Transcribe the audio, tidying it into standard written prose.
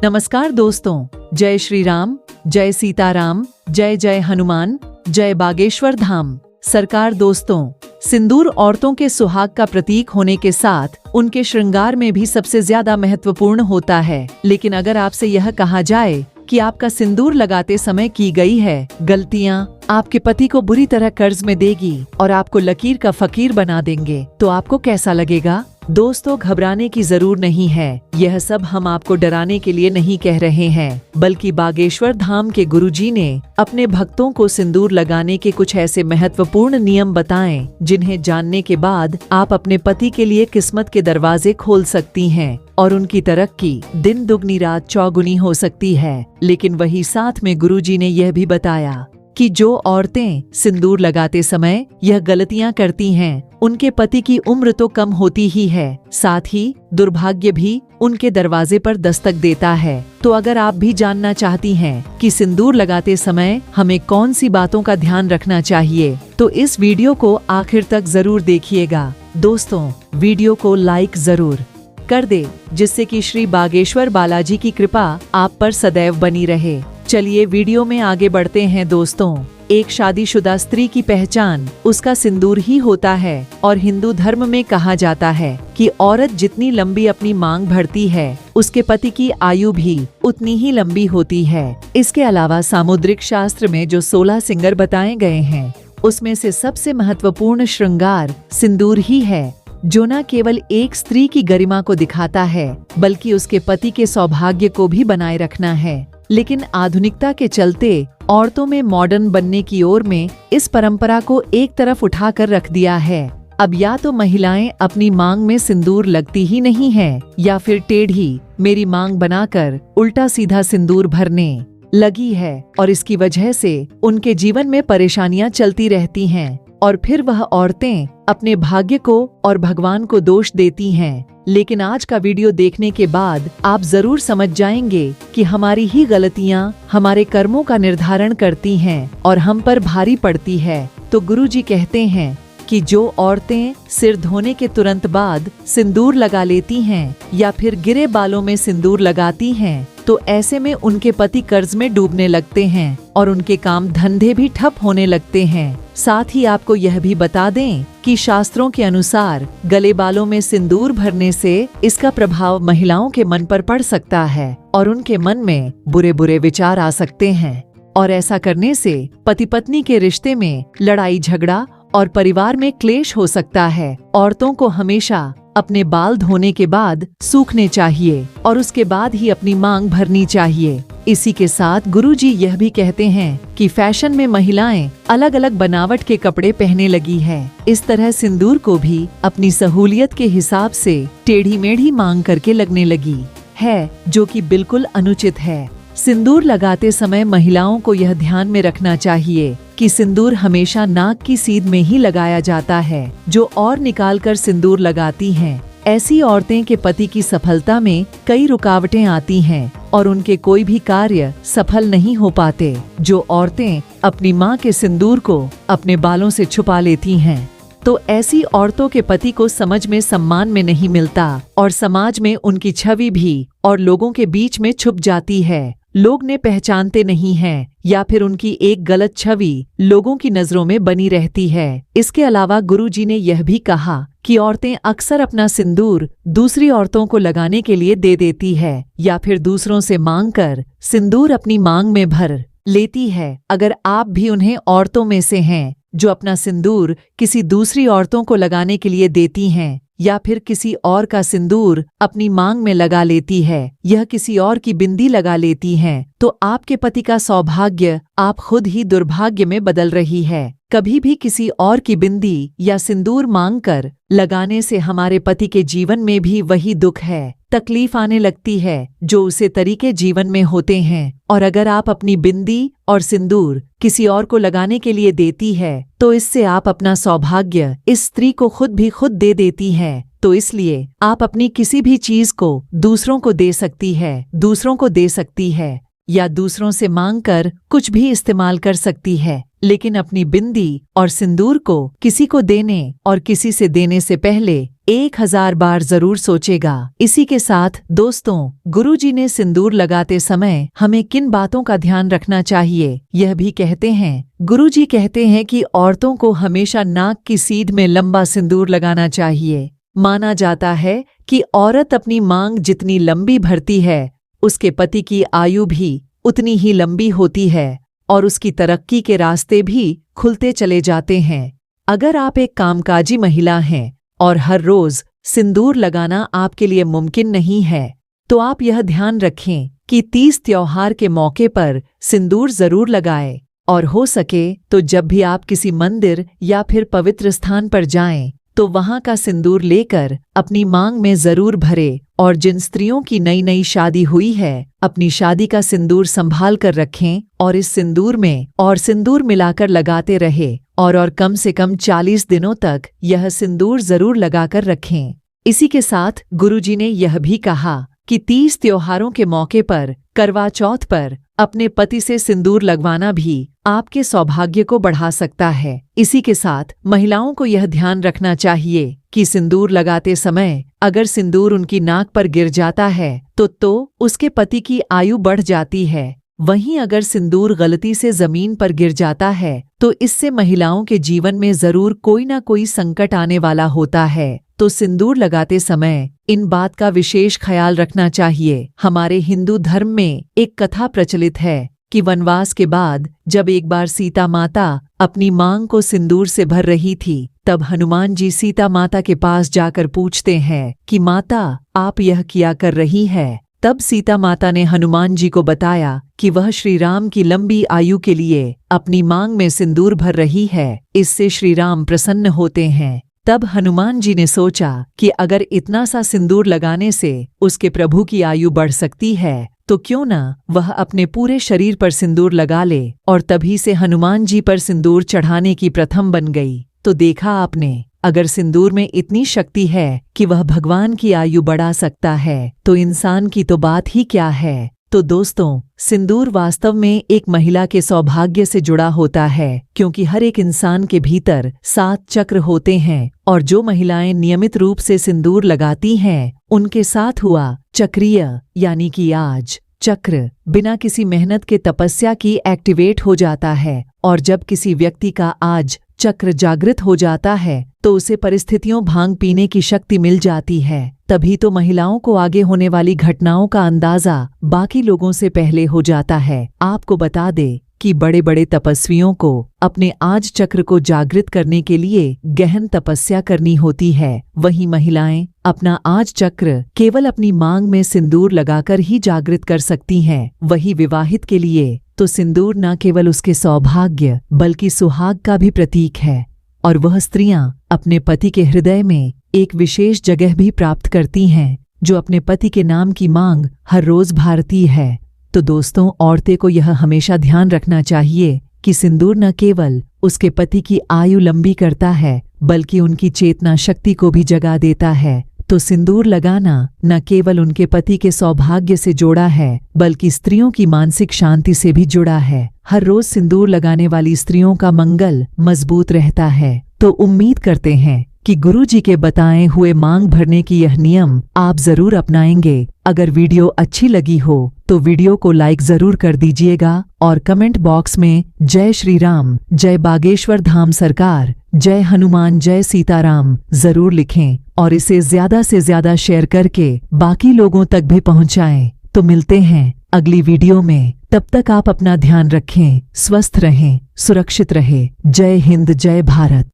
नमस्कार दोस्तों, जय श्री राम, जय सीताराम, जय जय हनुमान, जय बागेश्वर धाम। सरकार दोस्तों, सिंदूर औरतों के सुहाग का प्रतीक होने के साथ उनके श्रृंगार में भी सबसे ज्यादा महत्वपूर्ण होता है। लेकिन अगर आपसे यह कहा जाए कि आपका सिंदूर लगाते समय की गई है गलतियां आपके पति को बुरी तरह कर्ज में देगी और आपको लकीर का फकीर बना देंगे, तो आपको कैसा लगेगा? दोस्तों, घबराने की जरूर नहीं है। यह सब हम आपको डराने के लिए नहीं कह रहे हैं, बल्कि बागेश्वर धाम के गुरुजी ने अपने भक्तों को सिंदूर लगाने के कुछ ऐसे महत्वपूर्ण नियम बताएं, जिन्हें जानने के बाद आप अपने पति के लिए किस्मत के दरवाजे खोल सकती हैं और उनकी तरक्की दिन दुगनी रात चौगुनी हो सकती है। लेकिन वही साथ में गुरुजी ने यह भी बताया कि जो औरतें सिंदूर लगाते समय यह गलतियां करती हैं, उनके पति की उम्र तो कम होती ही है, साथ ही दुर्भाग्य भी उनके दरवाजे पर दस्तक देता है। तो अगर आप भी जानना चाहती हैं कि सिंदूर लगाते समय हमें कौन सी बातों का ध्यान रखना चाहिए, तो इस वीडियो को आखिर तक जरूर देखिएगा। दोस्तों, वीडियो को लाइक जरूर कर दे, जिससे कि श्री बागेश्वर बालाजी की कृपा आप पर सदैव बनी रहे। चलिए वीडियो में आगे बढ़ते हैं। दोस्तों, एक शादीशुदा स्त्री की पहचान उसका सिंदूर ही होता है और हिंदू धर्म में कहा जाता है कि औरत जितनी लंबी अपनी मांग भरती है, उसके पति की आयु भी उतनी ही लंबी होती है। इसके अलावा सामुद्रिक शास्त्र में जो 16 सिंगर बताए गए हैं, उसमें से सबसे महत्वपूर्ण श्रृंगार सिंदूर ही है, जो न केवल एक स्त्री की गरिमा को दिखाता है, बल्कि उसके पति के सौभाग्य को भी बनाए रखना है। लेकिन आधुनिकता के चलते औरतों में मॉडर्न बनने की ओर में इस परंपरा को एक तरफ उठाकर रख दिया है। अब या तो महिलाएं अपनी मांग में सिंदूर लगती ही नहीं है, या फिर टेढ़ी मेरी मांग बनाकर उल्टा सीधा सिंदूर भरने लगी है, और इसकी वजह से उनके जीवन में परेशानियां चलती रहती हैं और फिर वह औरतें अपने भाग्य को और भगवान को दोष देती हैं। लेकिन आज का वीडियो देखने के बाद आप जरूर समझ जाएंगे कि हमारी ही गलतियां हमारे कर्मों का निर्धारण करती हैं और हम पर भारी पड़ती है। तो गुरुजी कहते हैं कि जो औरतें सिर धोने के तुरंत बाद सिंदूर लगा लेती हैं या फिर गिरे बालों में सिंदूर लगाती हैं, तो ऐसे में उनके पति कर्ज में डूबने लगते हैं और उनके काम धंधे भी ठप होने लगते हैं। साथ ही आपको यह भी बता दें कि शास्त्रों के अनुसार गले बालों में सिंदूर भरने से इसका प्रभाव महिलाओं के मन पर पड़ सकता है और उनके मन में बुरे बुरे विचार आ सकते हैं, और ऐसा करने से पति पत्नी के रिश्ते में लड़ाई झगड़ा और परिवार में क्लेश हो सकता है। औरतों को हमेशा अपने बाल धोने के बाद सूखने चाहिए और उसके बाद ही अपनी मांग भरनी चाहिए। इसी के साथ गुरुजी यह भी कहते हैं कि फैशन में महिलाएं अलग अलग बनावट के कपड़े पहनने लगी है। इस तरह सिंदूर को भी अपनी सहूलियत के हिसाब से टेढ़ी मेढ़ी मांग करके लगने लगी है, जो कि बिल्कुल अनुचित है। सिंदूर लगाते समय महिलाओं को यह ध्यान में रखना चाहिए कि सिंदूर हमेशा नाक की सीध में ही लगाया जाता है। जो और निकाल कर सिंदूर लगाती हैं, ऐसी औरतें के पति की सफलता में कई रुकावटें आती हैं और उनके कोई भी कार्य सफल नहीं हो पाते। जो औरतें अपनी मां के सिंदूर को अपने बालों से छुपा लेती हैं, तो ऐसी औरतों के पति को समझ में सम्मान में नहीं मिलता और समाज में उनकी छवि भी और लोगों के बीच में छुप जाती है। लोग ने पहचानते नहीं हैं या फिर उनकी एक गलत छवि लोगों की नजरों में बनी रहती है। इसके अलावा गुरुजी ने यह भी कहा कि औरतें अक्सर अपना सिंदूर दूसरी औरतों को लगाने के लिए दे देती है या फिर दूसरों से मांग कर सिंदूर अपनी मांग में भर लेती है। अगर आप भी उन्हें औरतों में से हैं जो अपना सिंदूर किसी दूसरी औरतों को लगाने के लिए देती हैं या फिर किसी और का सिंदूर अपनी मांग में लगा लेती है, यह किसी और की बिंदी लगा लेती हैं, तो आपके पति का सौभाग्य आप खुद ही दुर्भाग्य में बदल रही है। कभी भी किसी और की बिंदी या सिंदूर मांग कर लगाने से हमारे पति के जीवन में भी वही दुख है, तकलीफ आने लगती है जो उसे तरीके जीवन में होते हैं। और अगर आप अपनी बिंदी और सिंदूर किसी और को लगाने के लिए देती है, तो इससे आप अपना सौभाग्य इस स्त्री को खुद दे देती है। तो इसलिए आप अपनी किसी भी चीज को दूसरों को दे सकती है या दूसरों से मांग कर कुछ भी इस्तेमाल कर सकती है, लेकिन अपनी बिंदी और सिंदूर को किसी को देने और किसी से देने से पहले 1000 बार जरूर सोचेगा। इसी के साथ दोस्तों, गुरुजी ने सिंदूर लगाते समय हमें किन बातों का ध्यान रखना चाहिए यह भी कहते हैं। गुरुजी कहते हैं कि औरतों को हमेशा नाक की सीध में लंबा सिंदूर लगाना चाहिए। माना जाता है कि औरत अपनी मांग जितनी लंबी भरती है, उसके पति की आयु भी उतनी ही लंबी होती है और उसकी तरक्की के रास्ते भी खुलते चले जाते हैं। अगर आप एक कामकाजी महिला हैं और हर रोज सिंदूर लगाना आपके लिए मुमकिन नहीं है, तो आप यह ध्यान रखें कि 30 त्योहार के मौके पर सिंदूर जरूर लगाएं और हो सके तो जब भी आप किसी मंदिर या फिर पवित्र स्थान पर जाएं, तो वहां का सिंदूर लेकर अपनी मांग में जरूर भरे। और जिन स्त्रियों की नई नई शादी हुई है, अपनी शादी का सिंदूर संभाल कर रखें और इस सिंदूर में और सिंदूर मिलाकर लगाते रहे और कम से कम 40 दिनों तक यह सिंदूर जरूर लगाकर रखें। इसी के साथ गुरुजी ने यह भी कहा कि 30 त्योहारों के मौके पर करवा चौथ पर अपने पति से सिंदूर लगवाना भी आपके सौभाग्य को बढ़ा सकता है। इसी के साथ महिलाओं को यह ध्यान रखना चाहिए कि सिंदूर लगाते समय अगर सिंदूर उनकी नाक पर गिर जाता है तो उसके पति की आयु बढ़ जाती है। वहीं अगर सिंदूर गलती से जमीन पर गिर जाता है तो इससे महिलाओं के जीवन में जरूर कोई ना कोई संकट आने वाला होता है। तो सिंदूर लगाते समय इन बात का विशेष ख्याल रखना चाहिए। हमारे हिंदू धर्म में एक कथा प्रचलित है कि वनवास के बाद जब एक बार सीता माता अपनी मांग को सिंदूर से भर रही थी, तब हनुमान जी सीता माता के पास जाकर पूछते हैं कि माता, आप यह किया कर रही है। तब सीता माता ने हनुमान जी को बताया कि वह श्री राम की लंबी आयु के लिए अपनी मांग में सिंदूर भर रही है, इससे श्री राम प्रसन्न होते हैं। तब हनुमान जी ने सोचा कि अगर इतना सा सिंदूर लगाने से उसके प्रभु की आयु बढ़ सकती है, तो क्यों न वह अपने पूरे शरीर पर सिंदूर लगा ले। और तभी से हनुमान जी पर सिंदूर चढ़ाने की प्रथम बन गई। तो देखा आपने, अगर सिंदूर में इतनी शक्ति है कि वह भगवान की आयु बढ़ा सकता है, तो इंसान की तो बात ही क्या है। तो दोस्तों, सिंदूर वास्तव में एक महिला के सौभाग्य से जुड़ा होता है, क्योंकि हर एक इंसान के भीतर 7 चक्र होते हैं और जो महिलाएं नियमित रूप से सिंदूर लगाती हैं, उनके साथ हुआ चक्रीय यानी कि आज चक्र बिना किसी मेहनत के तपस्या की एक्टिवेट हो जाता है। और जब किसी व्यक्ति का आज चक्र जागृत हो जाता है तो उसे परिस्थितियों भांग पीने की शक्ति मिल जाती है। तभी तो महिलाओं को आगे होने वाली घटनाओं का अंदाजा बाकी लोगों से पहले हो जाता है। आपको बता दे कि बड़े बड़े तपस्वियों को अपने आज चक्र को जागृत करने के लिए गहन तपस्या करनी होती है। वहीं महिलाएं अपना आज चक्र केवल अपनी मांग में सिंदूर लगाकर ही जागृत कर सकती हैं। वही विवाहित के लिए तो सिंदूर न केवल उसके सौभाग्य बल्कि सुहाग का भी प्रतीक है और वह स्त्रियां अपने पति के हृदय में एक विशेष जगह भी प्राप्त करती हैं, जो अपने पति के नाम की मांग हर रोज भारती है। तो दोस्तों, औरतें को यह हमेशा ध्यान रखना चाहिए कि सिंदूर न केवल उसके पति की आयु लंबी करता है बल्कि उनकी चेतना शक्ति को भी जगा देता है। तो सिंदूर लगाना न केवल उनके पति के सौभाग्य से जोड़ा है बल्कि स्त्रियों की मानसिक शांति से भी जुड़ा है। हर रोज सिंदूर लगाने वाली स्त्रियों का मंगल मजबूत रहता है। तो उम्मीद करते हैं कि गुरुजी के बताए हुए मांग भरने की यह नियम आप जरूर अपनाएंगे। अगर वीडियो अच्छी लगी हो तो वीडियो को लाइक जरूर कर दीजिएगा और कमेंट बॉक्स में जय श्री राम, जय बागेश्वर धाम सरकार, जय हनुमान, जय सीताराम जरूर लिखें और इसे ज्यादा से ज्यादा शेयर करके बाकी लोगों तक भी पहुंचाएं। तो मिलते हैं अगली वीडियो में। तब तक आप अपना ध्यान रखें, स्वस्थ रहें, सुरक्षित रहें। जय हिंद, जय भारत।